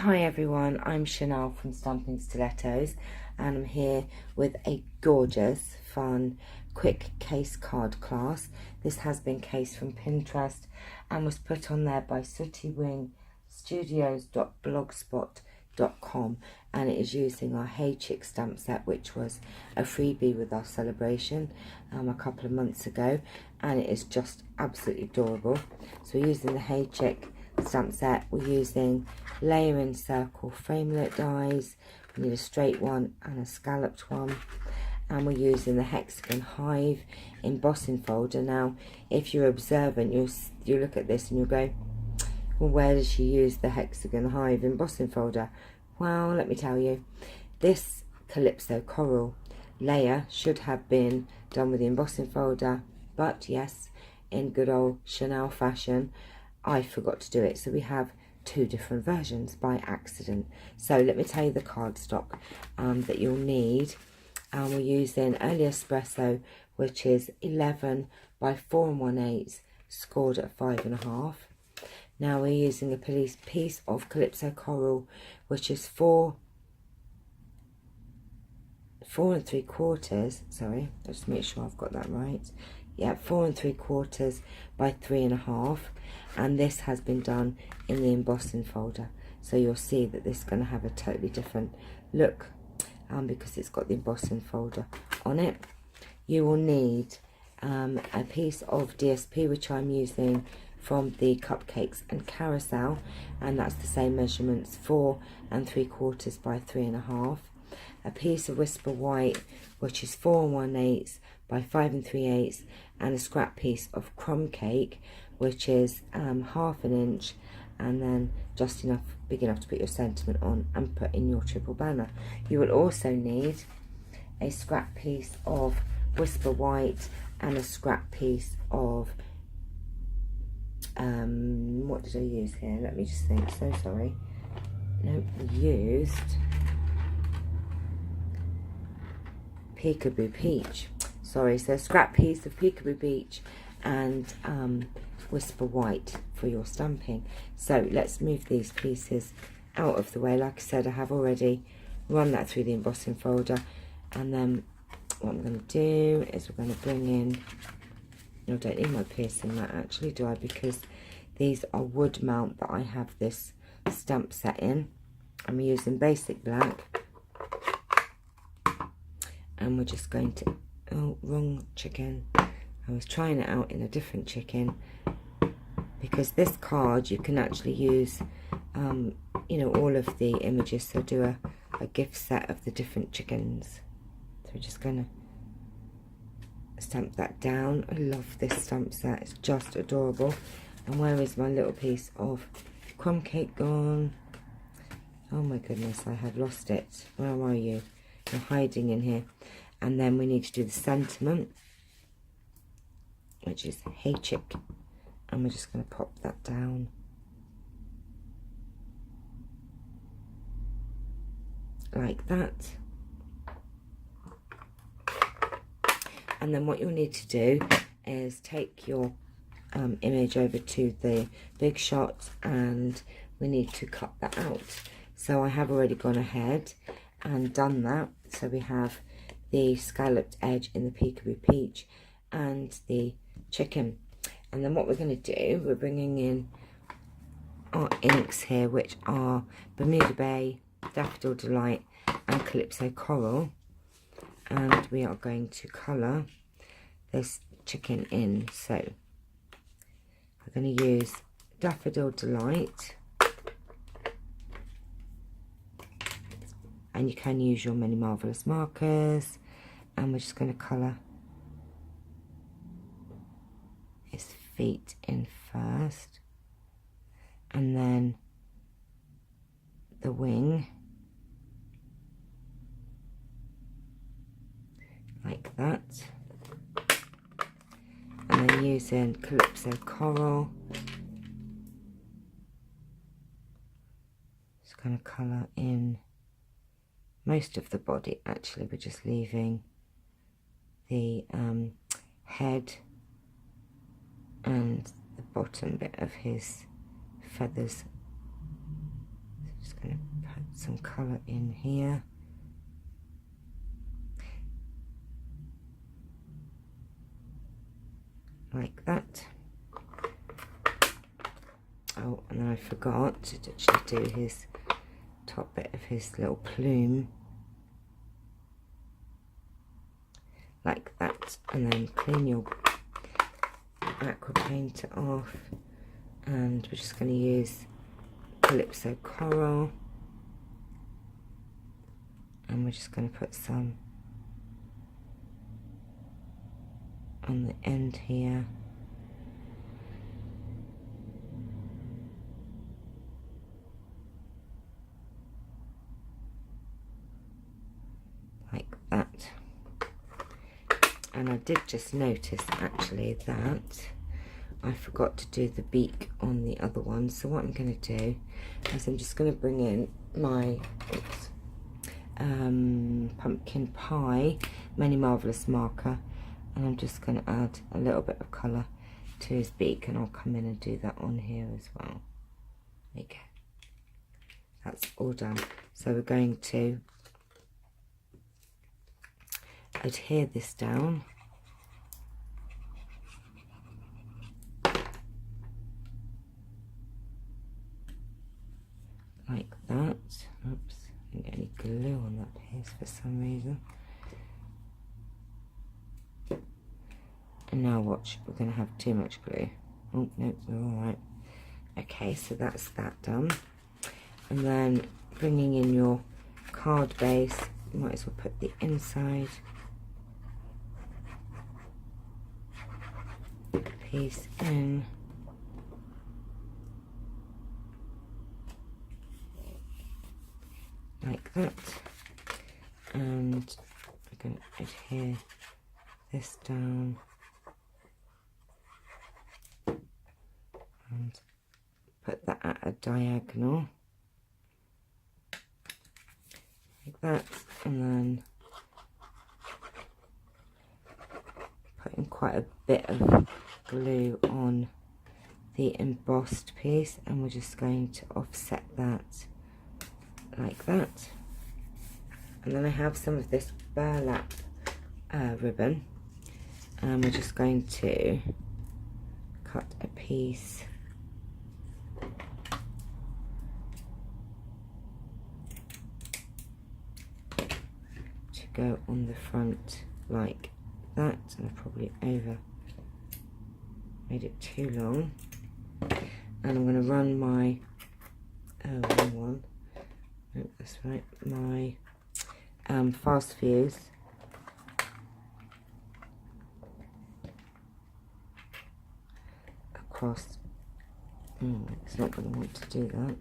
Hi everyone, I'm Chanel from Stampin' Stilettos and I'm here with a gorgeous, fun, quick case card class. This has been cased from Pinterest and was put on there by sootywingstudios.blogspot.com, and it is using our Hey Chick stamp set, which was a freebie with our celebration a couple of months ago, and it is just absolutely adorable. So we're using the Hey Chick stamp set. We're using layering circle framelit dies. We need a straight one and a scalloped one, and we're using the hexagon hive embossing folder. Now if you're observant, you look at this and you'll go, well, where does she use the hexagon hive embossing folder? Well, let me tell you, this Calypso coral layer should have been done with the embossing folder, but yes, in good old Chanel fashion, I forgot to do it. So we have two different versions by accident. So let me tell you the cardstock that you'll need. We're using Early Espresso, which is 11 by 4 1/8, scored at 5.5. Now we're using a piece of Calypso coral, which is 4 3/4. Sorry, let's just make sure I've got that right. Yeah, 4 3/4 by 3.5, and this has been done in the embossing folder. So you'll see that this is going to have a totally different look because it's got the embossing folder on it. You will need a piece of DSP, which I'm using from the Cupcakes and Carousel, and that's the same measurements, 4 3/4 by 3.5. A piece of Whisper White, which is 4 1/8 by 5 3/8, and a scrap piece of crumb cake, which is 1/2 inch, and then just enough, big enough to put your sentiment on and put in your triple banner. You will also need a scrap piece of Whisper White and a scrap piece of what did I use here? Let me just think. So sorry. No, we used Peekaboo Peach. Sorry, so a scrap piece of Peekaboo Peach and Whisper White for your stamping. So let's move these pieces out of the way. Like I said, I have already run that through the embossing folder, and then what I'm going to do is we're going to bring in, no, I don't need my piercing mat actually, do I? Because these are wood mount that I have this stamp set in. I'm using basic black, and we're just going to, oh, wrong chicken. I was trying it out in a different chicken, because this card you can actually use, you know, all of the images. So do a gift set of the different chickens. So we're just going to stamp that down. I love this stamp set, it's just adorable. And where is my little piece of crumb cake gone? Oh my goodness, I have lost it. Where are you? You're hiding in here. And then we need to do the sentiment, which is Hey Chick, and we're just going to pop that down like that. And then what you'll need to do is take your image over to the big shot, and we need to cut that out. So I have already gone ahead and done that. So we have the scalloped edge in the Peekaboo Peach and the chicken. And then what we're going to do, we're bringing in our inks here, which are Bermuda Bay, Daffodil Delight and Calypso Coral, and we are going to colour this chicken in. So we're going to use Daffodil Delight, and you can use your Many Marvellous markers, and we're just going to colour his feet in first, and then the wing like that, and then using Calypso Coral, just going to colour in most of the body. Actually, we're just leaving the head and the bottom bit of his feathers. Just going to put some colour in here. Like that. Oh, and then I forgot to actually do his top bit of his little plume. Like that. And then clean your aqua painter off. And we're just going to use Calypso Coral. And we're just going to put some on the end here. Like that. And I did just notice actually that I forgot to do the beak on the other one. So what I'm going to do is I'm just going to bring in my pumpkin pie Many Marvelous marker, and I'm just going to add a little bit of colour to his beak, and I'll come in and do that on here as well. There you go. That's all done. So we're going to adhere this down. Like that. Oops, I didn't get any glue on that piece for some reason. And now watch, we're going to have too much glue. Oh, no, we're alright. Okay, so that's that done. And then bringing in your card base, you might as well put the inside piece in. Like that. And we're going to adhere this down. And put that at a diagonal. Like that. And then putting quite a bit of glue on the embossed piece, and we're just going to offset that like that. And then I have some of this burlap ribbon, and we're just going to cut a piece to go on the front like that. And I probably made it too long, and I'm going to run my wrong one. Nope, that's right. My fast fuse across. It's not going to want to do that.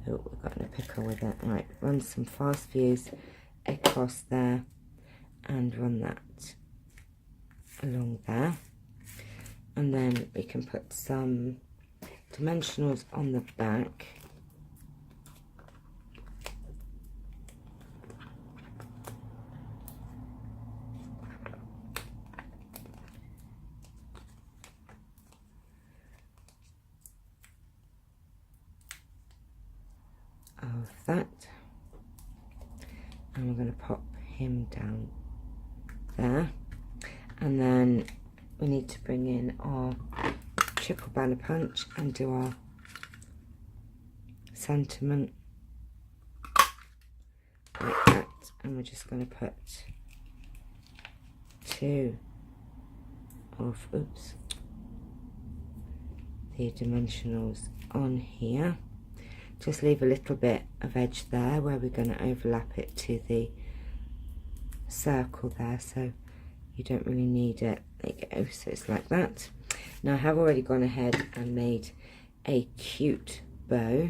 Oh, we've got a pickle with it. Right, run some fast fuse across there, and run that along there, and then we can put some dimensionals on the back. Of that, and we're going to pop him down there, and then we need to bring in our triple banner punch and do our sentiment like that. And we're just going to put two of the dimensionals on here. Just leave a little bit of edge there where we're going to overlap it to the circle there, so you don't really need it. There you go, so it's like that. Now I have already gone ahead and made a cute bow,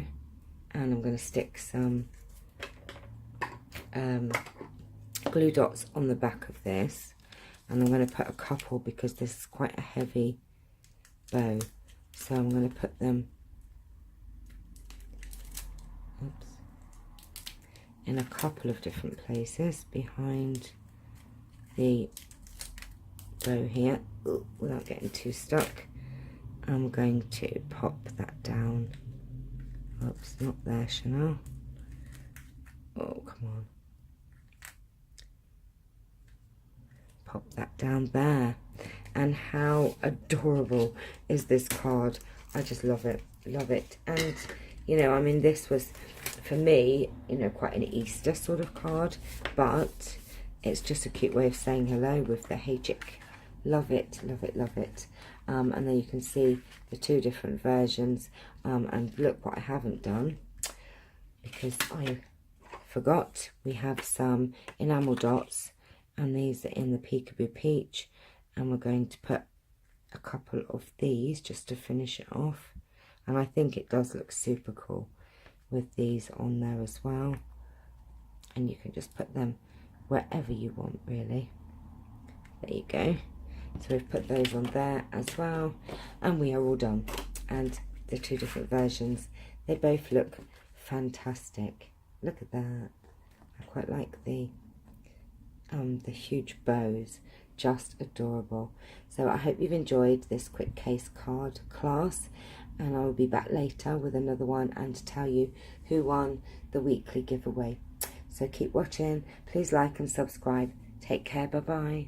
and I'm going to stick some glue dots on the back of this, and I'm going to put a couple because this is quite a heavy bow, so I'm going to put them in a couple of different places behind the bow here, without getting too stuck, I'm going to pop that down. Oops, not there, Chanel. Oh, come on. Pop that down there. And how adorable is this card? I just love it, love it. And, you know, I mean, this was, for me, you know, quite an Easter sort of card, but it's just a cute way of saying hello with the hey chick. Love it, love it, love it. And then you can see the two different versions. And look what I haven't done, because I forgot, we have some enamel dots, and these are in the Peekaboo Peach, and we're going to put a couple of these just to finish it off. And I think it does look super cool with these on there as well, and you can just put them wherever you want, really. There you go. So we've put those on there as well, and we are all done. And the two different versions, they both look fantastic. Look at that. I quite like the huge bows, just adorable. So I hope you've enjoyed this quick case card class, and I will be back later with another one and to tell you who won the weekly giveaway. So keep watching, please like and subscribe. Take care, bye bye.